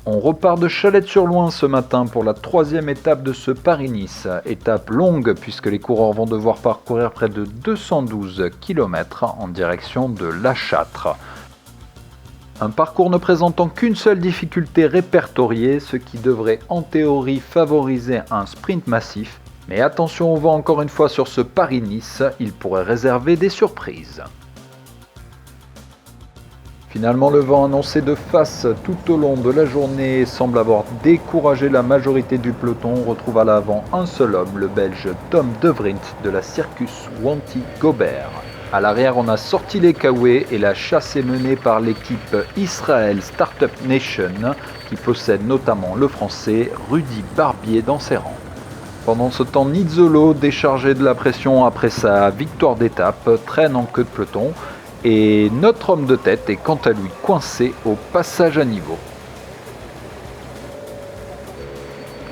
On repart de Chalette-sur-Loing ce matin pour la troisième étape de ce Paris-Nice. Étape longue puisque les coureurs vont devoir parcourir près de 212 km en direction de La Châtre. Un parcours ne présentant qu'une seule difficulté répertoriée, ce qui devrait en théorie favoriser un sprint massif. Mais attention au vent encore une fois sur ce Paris-Nice, il pourrait réserver des surprises. Finalement, le vent annoncé de face tout au long de la journée semble avoir découragé la majorité du peloton. On retrouve à l'avant un seul homme, le Belge Tom De Vriend de la Circus Wanty Gobert. À l'arrière, on a sorti les Kaoué et la chasse est menée par l'équipe Israel Startup Nation qui possède notamment le français Rudy Barbier dans ses rangs. Pendant ce temps, Nizzolo, déchargé de la pression après sa victoire d'étape, traîne en queue de peloton. Et notre homme de tête est quant à lui coincé au passage à niveau.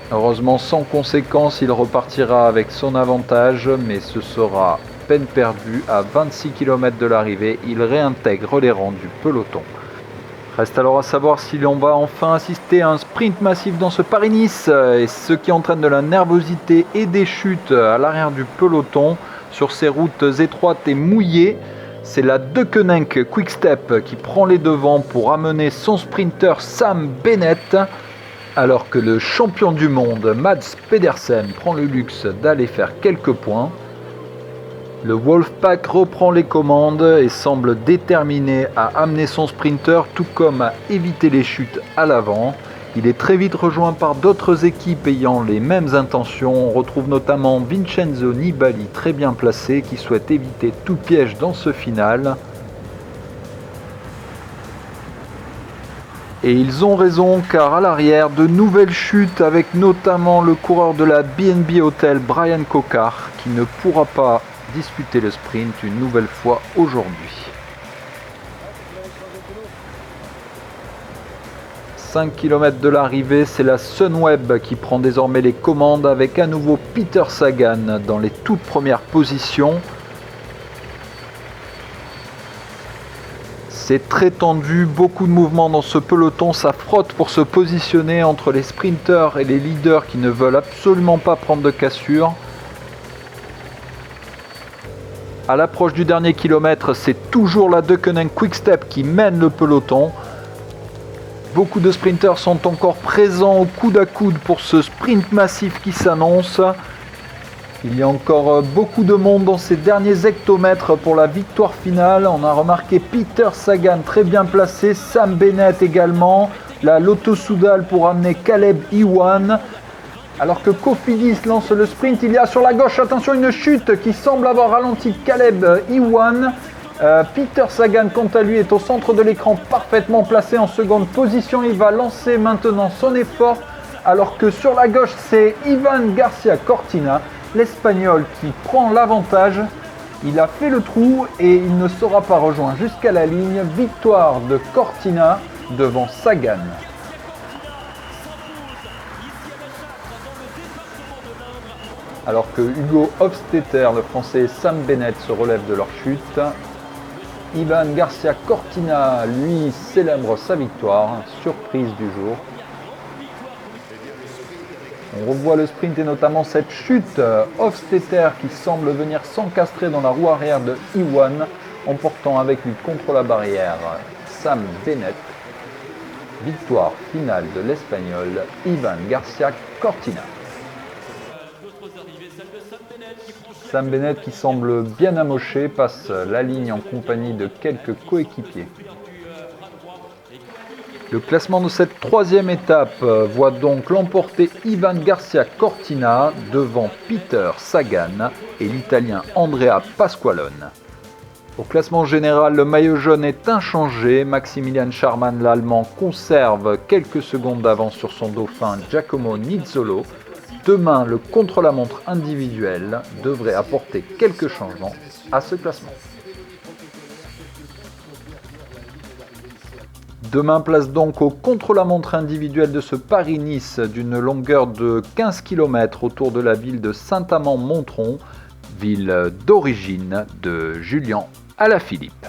Heureusement sans conséquence, il repartira avec son avantage, mais ce sera peine perdue. À 26 km de l'arrivée, il réintègre les rangs du peloton. Reste alors à savoir si l'on va enfin assister à un sprint massif dans ce Paris-Nice, et ce qui entraîne de la nervosité et des chutes à l'arrière du peloton sur ces routes étroites et mouillées. C'est la Deceuninck Quick-Step qui prend les devants pour amener son sprinter Sam Bennett, alors que le champion du monde Mads Pedersen prend le luxe d'aller faire quelques points. Le Wolfpack reprend les commandes et semble déterminé à amener son sprinter, tout comme à éviter les chutes à l'avant. Il est très vite rejoint par d'autres équipes ayant les mêmes intentions. On retrouve notamment Vincenzo Nibali très bien placé qui souhaite éviter tout piège dans ce final. Et ils ont raison car à l'arrière, de nouvelles chutes avec notamment le coureur de la BNB Hotel Brian Cocard qui ne pourra pas disputer le sprint une nouvelle fois aujourd'hui. 5 km de l'arrivée, c'est la Sunweb qui prend désormais les commandes avec à nouveau Peter Sagan dans les toutes premières positions. C'est très tendu, beaucoup de mouvements dans ce peloton, ça frotte pour se positionner entre les sprinteurs et les leaders qui ne veulent absolument pas prendre de cassure. À l'approche du dernier kilomètre, c'est toujours la Deceuninck Quick-Step qui mène le peloton. Beaucoup de sprinteurs sont encore présents au coude à coude pour ce sprint massif qui s'annonce. Il y a encore beaucoup de monde dans ces derniers hectomètres pour la victoire finale. On a remarqué Peter Sagan très bien placé, Sam Bennett également, la Lotto Soudal pour amener Caleb Ewan. Alors que Cofidis lance le sprint, il y a sur la gauche, attention, une chute qui semble avoir ralenti Caleb Ewan. Peter Sagan, quant à lui, est au centre de l'écran, parfaitement placé en seconde position. Il va lancer maintenant son effort, alors que sur la gauche, c'est Ivan Garcia Cortina, l'Espagnol, qui prend l'avantage. Il a fait le trou et il ne sera pas rejoint jusqu'à la ligne. Victoire de Cortina devant Sagan. Alors que Hugo Hofstetter, le français, et Sam Bennett se relèvent de leur chute, Ivan Garcia Cortina, lui, célèbre sa victoire, surprise du jour. On revoit le sprint et notamment cette chute. Hofstetter qui semble venir s'encastrer dans la roue arrière de Ewan, emportant avec lui contre la barrière Sam Bennett. Victoire finale de l'Espagnol Ivan Garcia Cortina. Sam Bennett qui semble bien amoché passe la ligne en compagnie de quelques coéquipiers. Le classement de cette troisième étape voit donc l'emporter Ivan Garcia Cortina devant Peter Sagan et l'Italien Andrea Pasqualone. Au classement général, le maillot jaune est inchangé. Maximilian Scharmann, l'Allemand, conserve quelques secondes d'avance sur son dauphin Giacomo Nizzolo. Demain, le contre-la-montre individuel devrait apporter quelques changements à ce classement. Demain, place donc au contre-la-montre individuel de ce Paris-Nice d'une longueur de 15 km autour de la ville de Saint-Amand-Montrond, ville d'origine de Julian Alaphilippe.